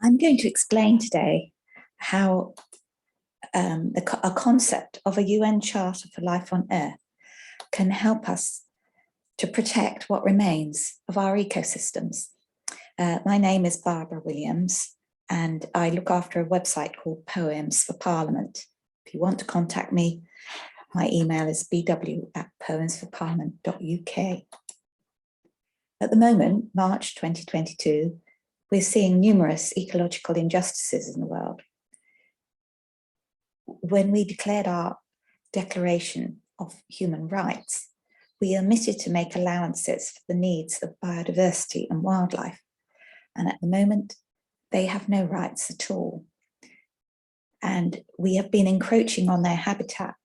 I'm going to explain today how a concept of a UN Charter for Life on Earth can help us to protect what remains of our ecosystems. My name is Barbara Williams, and I look after a website called Poems for Parliament. If you want to contact me, my email is bw@poemsforparliament.uk. At the moment, March 2022, we're seeing numerous ecological injustices in the world. When we declared our Declaration of Human Rights, we omitted to make allowances for the needs of biodiversity and wildlife. And at the moment, they have no rights at all. And we have been encroaching on their habitat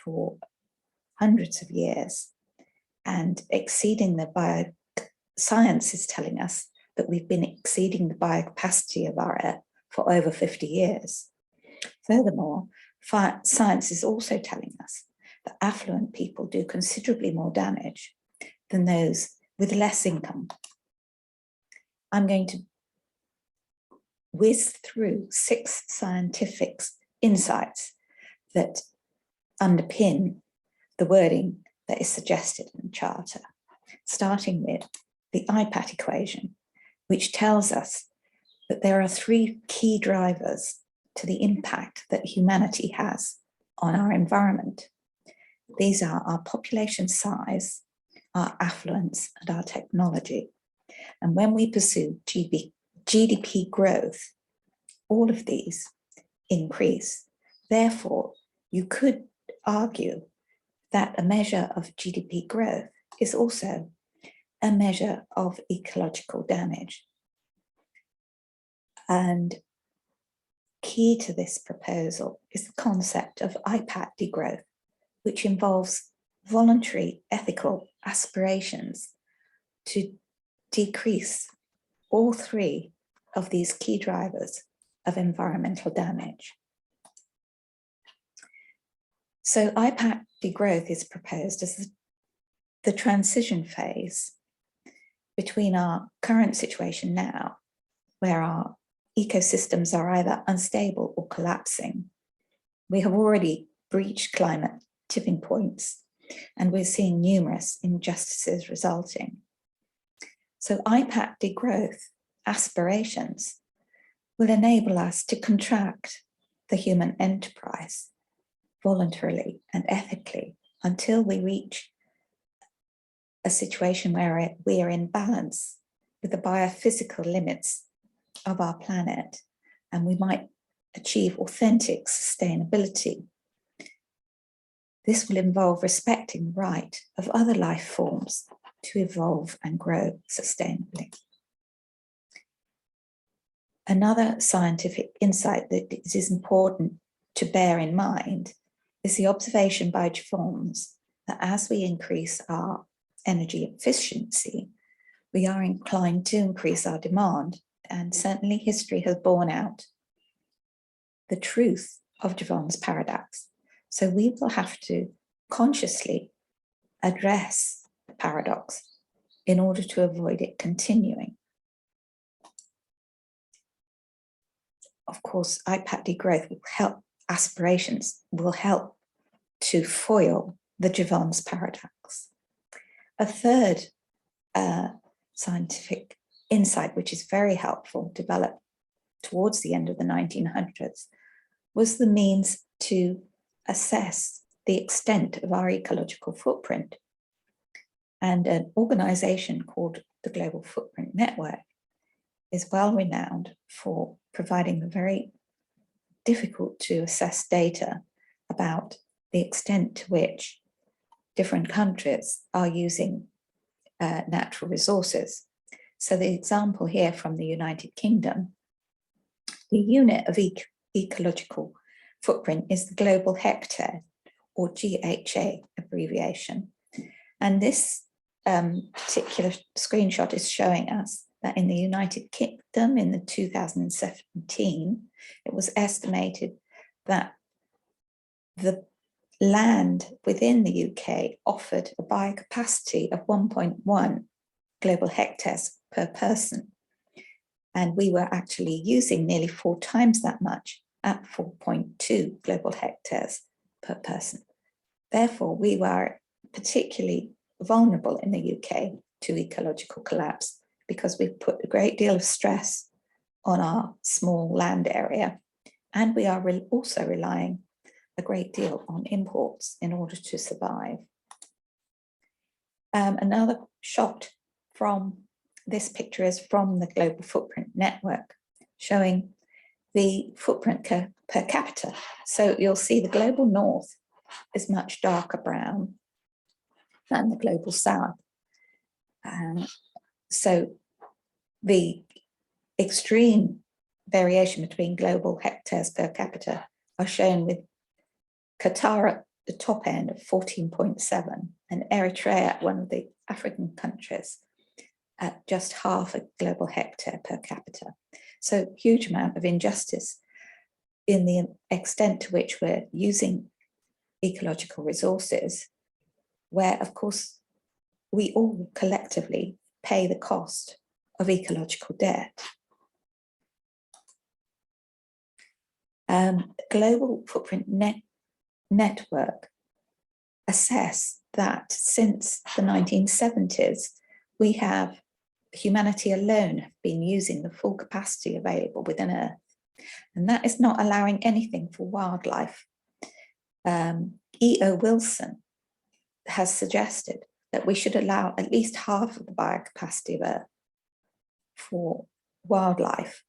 for hundreds of years and exceeding the science is telling us that we've been exceeding the biocapacity of our Earth for over 50 years. Furthermore, science is also telling us that affluent people do considerably more damage than those with less income. I'm going to whiz through 6 scientific insights that underpin the wording that is suggested in the Charter, starting with the IPAT equation, which tells us that there are 3 key drivers to the impact that humanity has on our environment. These are our population size, our affluence, and our technology. And when we pursue GDP growth, all of these increase. Therefore, you could argue that a measure of GDP growth is also a measure of ecological damage. And key to this proposal is the concept of IPAT Degrowth, which involves voluntary ethical aspirations to decrease all 3 of these key drivers of environmental damage. So IPAT Degrowth is proposed as the transition phase between our current situation now, where our ecosystems are either unstable or collapsing. We have already breached climate tipping points, and we're seeing numerous injustices resulting. So IPAT Degrowth aspirations will enable us to contract the human enterprise voluntarily and ethically until we reach a situation where we are in balance with the biophysical limits of our planet, and we might achieve authentic sustainability. This will involve respecting the right of other life forms to evolve and grow sustainably. Another scientific insight that is important to bear in mind is the observation by Jevons that as we increase our energy efficiency, we are inclined to increase our demand. And certainly history has borne out the truth of Jevons Paradox. So we will have to consciously address the paradox in order to avoid it continuing. Of course, IPAT Degrowth will help, aspirations will help to foil the Jevons Paradox. A third scientific insight, which is very helpful, developed towards the end of the 1900s, was the means to assess the extent of our ecological footprint. And an organization called the Global Footprint Network is well renowned for providing the very difficult to assess data about the extent to which different countries are using natural resources. So the example here from the United Kingdom, the unit of ecological footprint is the global hectare, or GHA abbreviation. And this particular screenshot is showing us that in the United Kingdom in the 2017, it was estimated that the land within the UK offered a biocapacity of 1.1 global hectares per person. And we were actually using nearly 4 times that much at 4.2 global hectares per person. Therefore, we were particularly vulnerable in the UK to ecological collapse because we put a great deal of stress on our small land area, and we are also relying a great deal on imports in order to survive. Another shot from this picture is from the Global Footprint Network, showing the footprint per capita. So you'll see the global north is much darker brown than the global south. So the extreme variation between global hectares per capita are shown with Quatar at the top end of 14.7 and Eritrea, one of the African countries, at just half a global hectare per capita. So huge amount of injustice in the extent to which we're using ecological resources, where of course we all collectively pay the cost of ecological debt. Global Footprint Network assess that since the 1970s, humanity alone have been using the full capacity available within Earth, and that is not allowing anything for wildlife. E.O. Wilson has suggested that we should allow at least half of the biocapacity of Earth for wildlife.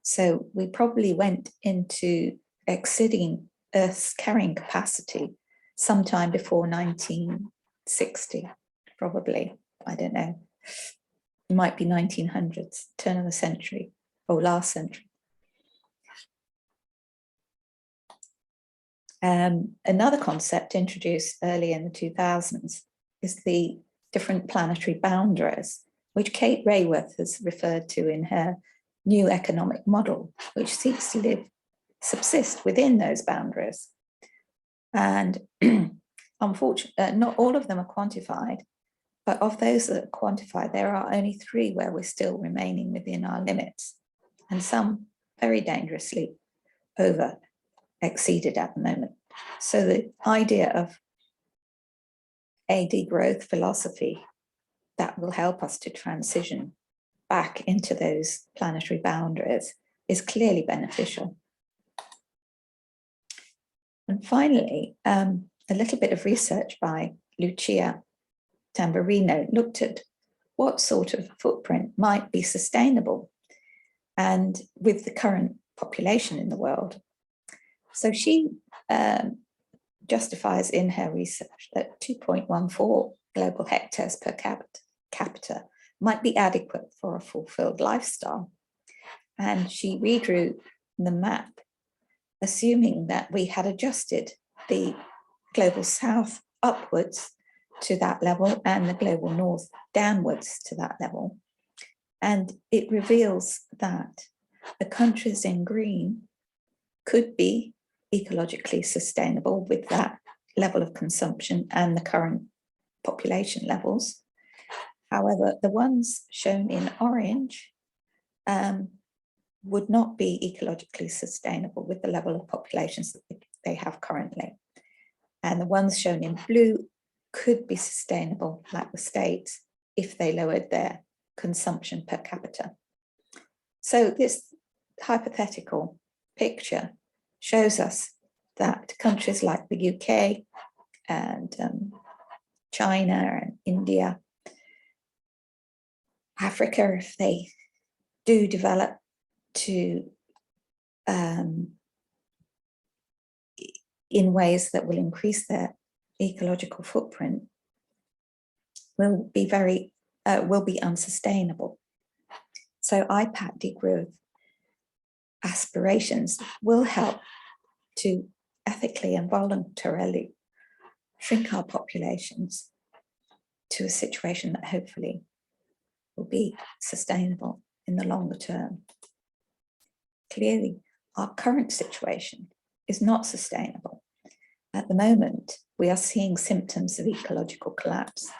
So we probably went into exceeding Earth's carrying capacity sometime before 1960, probably, I don't know. It might be 1900s, turn of the century, or last century. Another concept introduced early in the 2000s is the different planetary boundaries, which Kate Raworth has referred to in her new economic model, which seeks to subsist within those boundaries. And unfortunately, not all of them are quantified, but of those that are quantified, there are only 3 where we're still remaining within our limits, and some very dangerously over exceeded at the moment. So the idea of a degrowth philosophy that will help us to transition back into those planetary boundaries is clearly beneficial. And finally, a little bit of research by Lucia Tamburino looked at what sort of footprint might be sustainable and with the current population in the world. So she justifies in her research that 2.14 global hectares per capita might be adequate for a fulfilled lifestyle. And she redrew the map, assuming that we had adjusted the global south upwards to that level and the global north downwards to that level. And it reveals that the countries in green could be ecologically sustainable with that level of consumption and the current population levels. However, the ones shown in orange would not be ecologically sustainable with the level of populations that they have currently. And the ones shown in blue could be sustainable, like the States, if they lowered their consumption per capita. So this hypothetical picture shows us that countries like the UK and China and India, Africa, if they do develop to in ways that will increase their ecological footprint, will be unsustainable. So IPAT Degrowth Aspirations will help to ethically and voluntarily shrink our populations to a situation that hopefully will be sustainable in the longer term. Clearly, our current situation is not sustainable. At the moment, we are seeing symptoms of ecological collapse.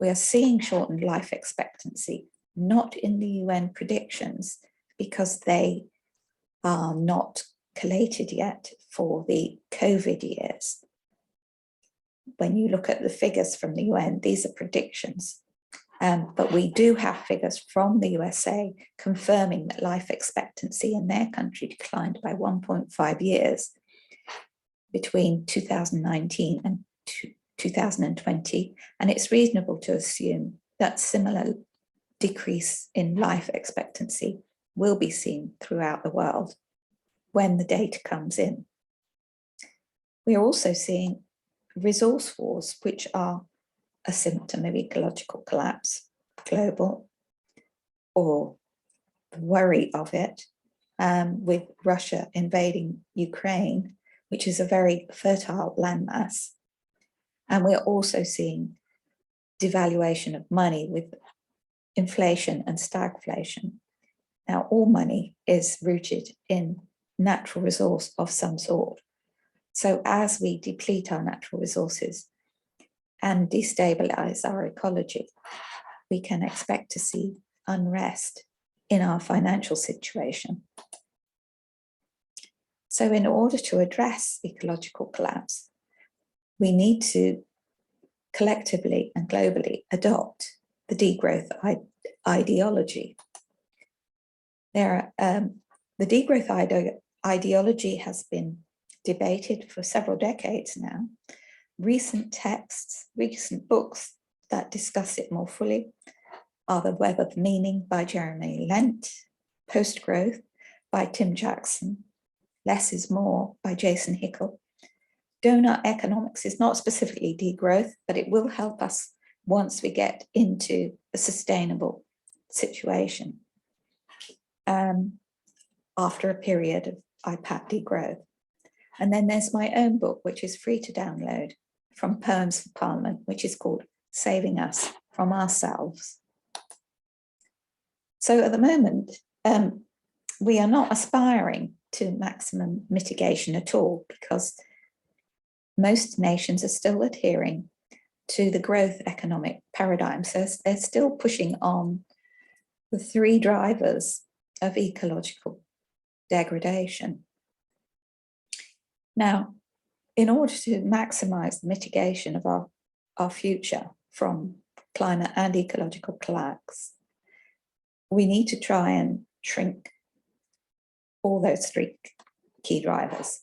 We are seeing shortened life expectancy, not in the UN predictions, because they are not collated yet for the COVID years. When you look at the figures from the UN, these are predictions. But we do have figures from the USA confirming that life expectancy in their country declined by 1.5 years between 2019 and 2020. And it's reasonable to assume that similar decrease in life expectancy will be seen throughout the world when the data comes in. We are also seeing resource wars, which are a symptom of ecological collapse, global, or the worry of it, with Russia invading Ukraine, which is a very fertile landmass. And we're also seeing devaluation of money with inflation and stagflation. Now, all money is rooted in natural resource of some sort. So as we deplete our natural resources and destabilize our ecology, we can expect to see unrest in our financial situation. So in order to address ecological collapse, we need to collectively and globally adopt the degrowth ideology. The degrowth ideology has been debated for several decades now. Recent texts, recent books that discuss it more fully are The Web of Meaning by Jeremy Lent, Post-Growth by Tim Jackson, Less is More by Jason Hickel. Donut economics is not specifically degrowth, but it will help us once we get into a sustainable situation after a period of IPAT degrowth. And then there's my own book, which is free to download from Poems for Parliament, which is called Saving Us from Ourselves. So at the moment, we are not aspiring to maximum mitigation at all, because most nations are still adhering to the growth economic paradigm. So they're still pushing on the three drivers of ecological degradation. Now, in order to maximize the mitigation of our future from climate and ecological collapse, we need to try and shrink all those three key drivers.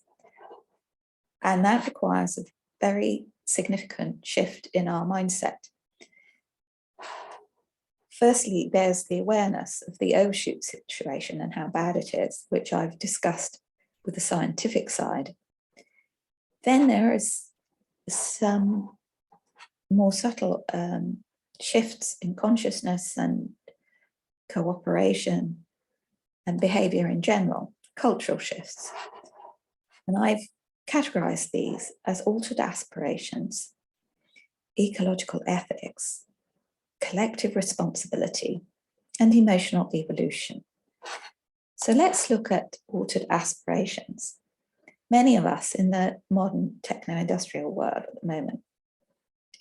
And that requires a very significant shift in our mindset. Firstly, there's the awareness of the overshoot situation and how bad it is, which I've discussed with the scientific side. Then there is some more subtle shifts in consciousness and cooperation and behavior in general, cultural shifts. And I've categorized these as altered aspirations, ecological ethics, collective responsibility, and emotional evolution. So let's look at altered aspirations. Many of us in the modern techno-industrial world at the moment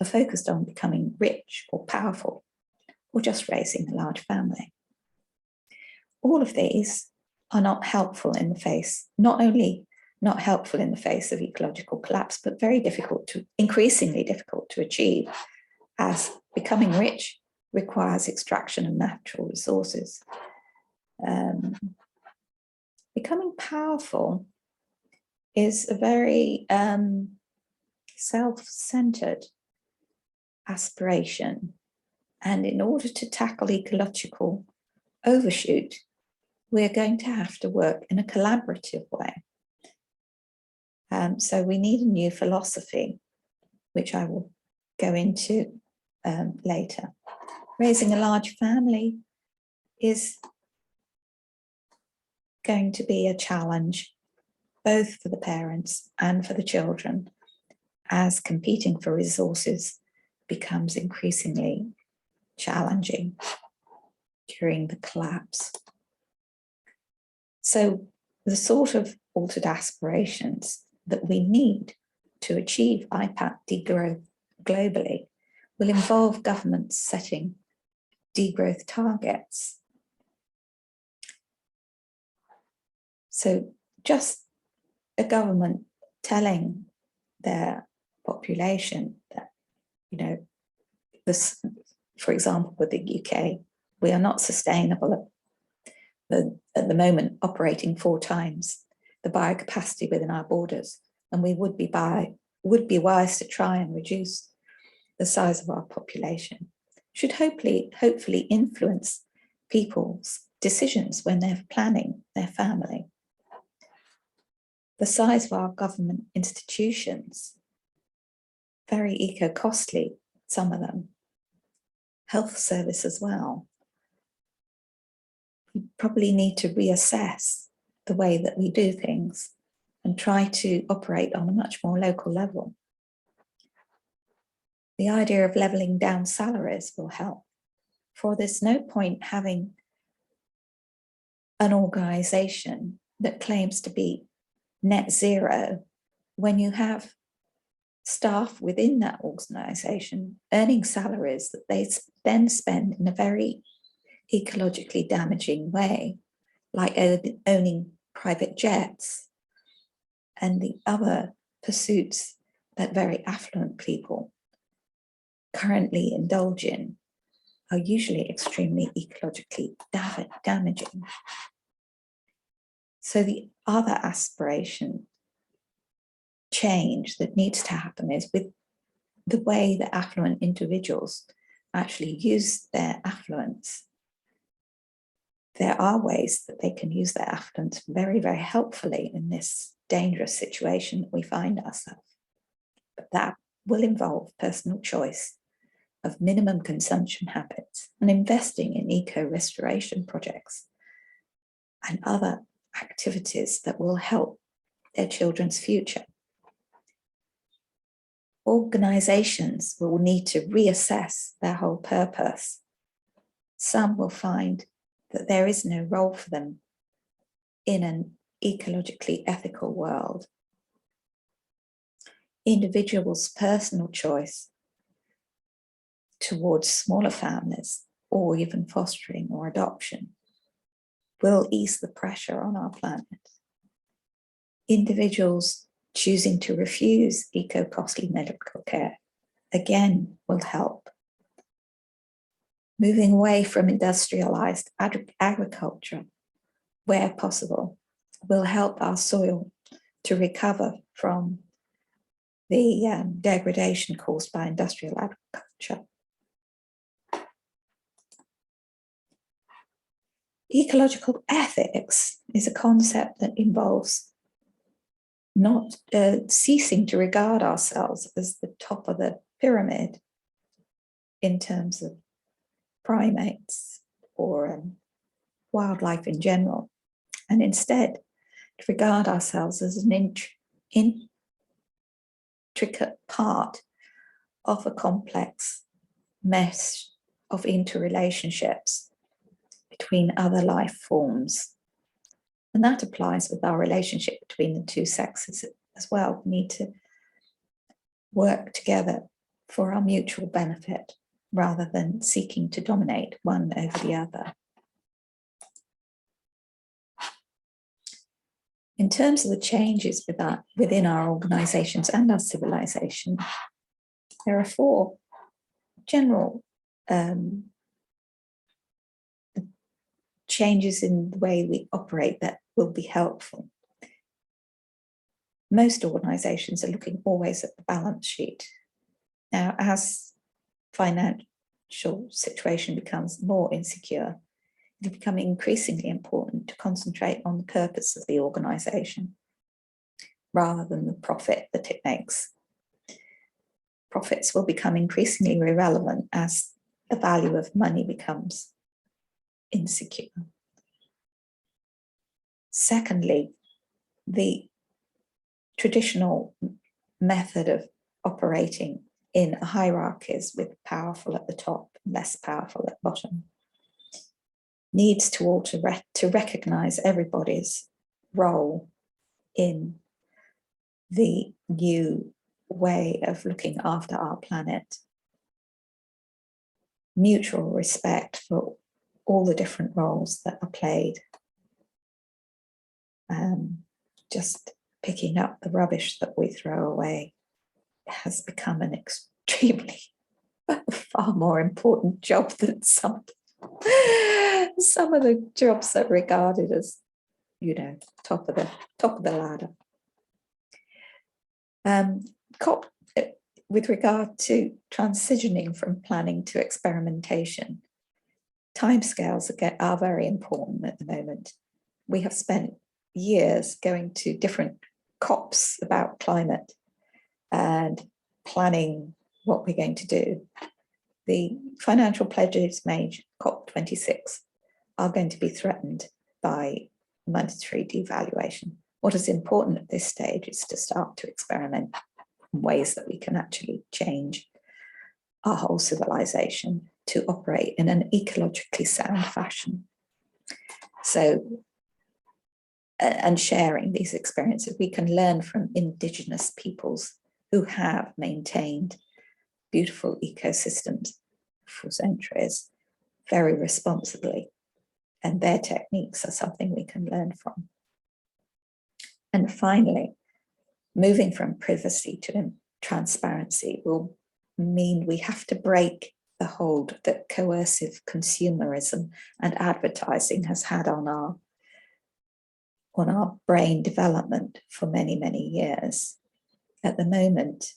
are focused on becoming rich or powerful, or just raising a large family. All of these are not helpful in the face, not only not helpful in the face of ecological collapse, but very difficult to, increasingly difficult to achieve, as becoming rich requires extraction of natural resources. Becoming powerful is a very self-centered aspiration. And in order to tackle ecological overshoot, we're going to have to work in a collaborative way. So we need a new philosophy, which I will go into later. Raising a large family is going to be a challenge, both for the parents and for the children, as competing for resources becomes increasingly challenging during the collapse. So the sort of altered aspirations that we need to achieve IPAT degrowth globally will involve governments setting degrowth targets. So just a government telling their population that, you know, this, for example, with the UK, we are not sustainable at the moment, operating 4 times the biocapacity within our borders, and we would be wise to try and reduce the size of our population, should hopefully influence people's decisions when they're planning their family. The size of our government institutions, very eco-costly, some of them, health service as well. We probably need to reassess the way that we do things and try to operate on a much more local level. The idea of levelling down salaries will help, for there's no point having an organisation that claims to be net zero when you have staff within that organisation earning salaries that they then spend in a very ecologically damaging way, like owning private jets and the other pursuits that very affluent people currently indulge in are usually extremely ecologically damaging. So the other aspiration change that needs to happen is with the way that affluent individuals actually use their affluence. There are ways that they can use their affluence very, very helpfully in this dangerous situation that we find ourselves. But that will involve personal choice of minimum consumption habits and investing in eco-restoration projects and other activities that will help their children's future. Organisations will need to reassess their whole purpose. Some will find that there is no role for them in an ecologically ethical world. Individuals' personal choice towards smaller families or even fostering or adoption will ease the pressure on our planet. Individuals choosing to refuse eco-costly medical care, again, will help. Moving away from industrialized agriculture, where possible, will help our soil to recover from the degradation caused by industrial agriculture. Ecological ethics is a concept that involves not ceasing to regard ourselves as the top of the pyramid in terms of primates or wildlife in general, and instead to regard ourselves as an intricate part of a complex mesh of interrelationships between other life forms. And that applies with our relationship between the two sexes as well. We need to work together for our mutual benefit rather than seeking to dominate one over the other. In terms of the changes within our organisations and our civilization, there are 4 general changes in the way we operate that will be helpful. Most organisations are looking always at the balance sheet. Now, as financial situation becomes more insecure, it'll become increasingly important to concentrate on the purpose of the organisation rather than the profit that it makes. Profits will become increasingly irrelevant as the value of money becomes insecure. Secondly, the traditional method of operating in hierarchies with powerful at the top and less powerful at the bottom needs to alter to recognise everybody's role in the new way of looking after our planet. Mutual respect for all the different roles that are played. just picking up the rubbish that we throw away has become an extremely far more important job than some of the jobs that are regarded as, you know, top of the ladder. With regard to transitioning from planning to experimentation, timescales are very important at the moment. We have spent years going to different COPs about climate and planning what we're going to do. The financial pledges made, COP26, are going to be threatened by monetary devaluation. What is important at this stage is to start to experiment in ways that we can actually change our whole civilization to operate in an ecologically sound fashion. So, and sharing these experiences, we can learn from indigenous peoples who have maintained beautiful ecosystems for centuries very responsibly, and their techniques are something we can learn from. And finally, moving from privacy to transparency will mean we have to break the hold that coercive consumerism and advertising has had on our brain development for many, many years. At the moment,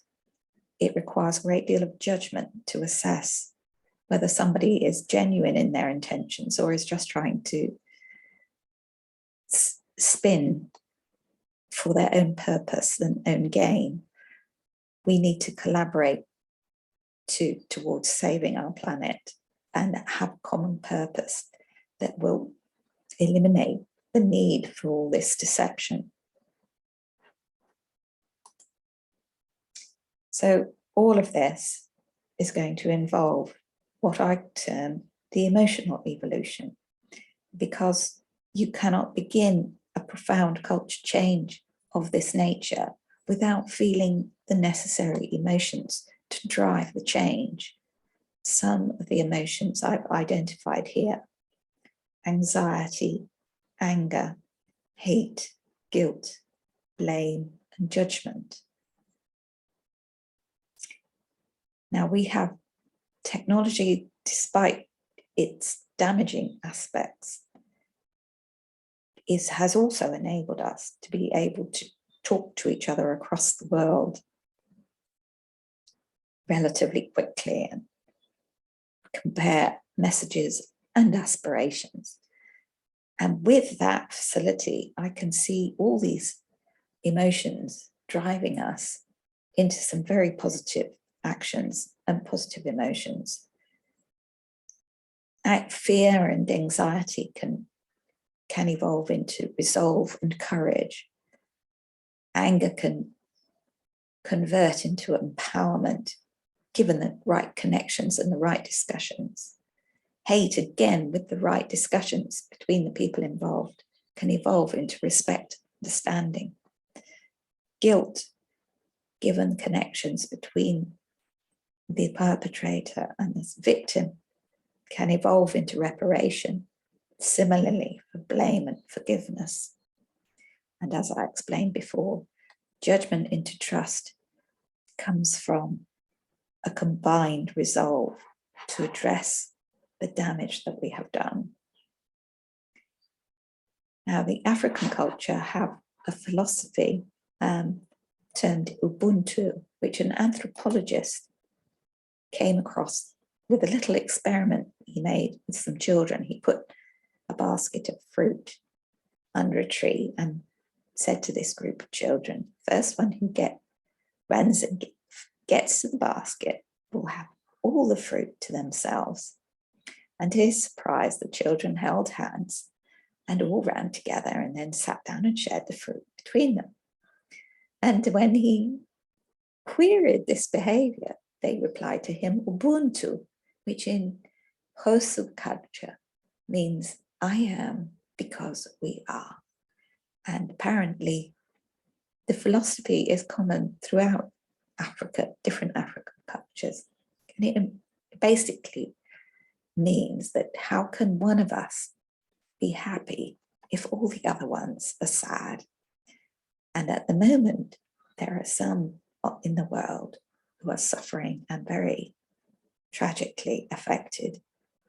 it requires a great deal of judgment to assess whether somebody is genuine in their intentions or is just trying to spin for their own purpose and own gain. We need to collaborate towards saving our planet and have common purpose that will eliminate the need for all this deception. So all of this is going to involve what I term the emotional evolution, because you cannot begin a profound culture change of this nature without feeling the necessary emotions to drive the change. Some of the emotions I've identified here: anxiety, anger, hate, guilt, blame, and judgment. Now, we have technology, despite its damaging aspects, has also enabled us to be able to talk to each other across the world relatively quickly and compare messages and aspirations. And with that facility, I can see all these emotions driving us into some very positive actions and positive emotions. Fear and anxiety can evolve into resolve and courage. Anger can convert into empowerment, given the right connections and the right discussions. Hate, again, with the right discussions between the people involved, can evolve into respect, understanding. Guilt, given connections between the perpetrator and the victim, can evolve into reparation. Similarly, for blame and forgiveness. And as I explained before, judgment into trust comes from a combined resolve to address the damage that we have done. Now, the African culture have a philosophy termed UBUNTU, which an anthropologist came across with a little experiment he made with some children. He put a basket of fruit under a tree and said to this group of children, first one who runs and gets to the basket will have all the fruit to themselves. And to his surprise, the children held hands and all ran together and then sat down and shared the fruit between them. And when he queried this behavior, they replied to him, Ubuntu, which in Xhosa culture means I am because we are. And apparently the philosophy is common throughout Africa, different African cultures. And it basically means that how can one of us be happy if all the other ones are sad? And at the moment, there are some in the world who are suffering and very tragically affected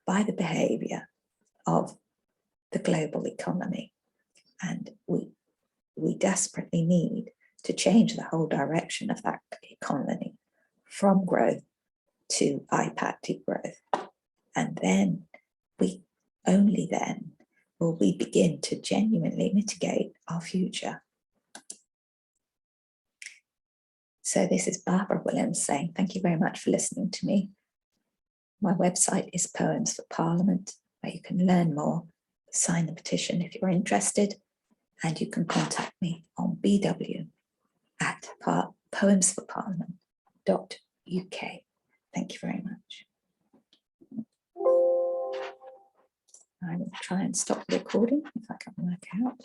by the behavior of the global economy. And we desperately need to change the whole direction of that economy from growth to IPAT degrowth. And then only then will we begin to genuinely mitigate our future. So this is Barbara Williams saying, thank you very much for listening to me. My website is Poems for Parliament, where you can learn more, sign the petition if you're interested, and you can contact me on bw@poemsforparliament.uk. Thank you very much. I will try and stop the recording if I can work out.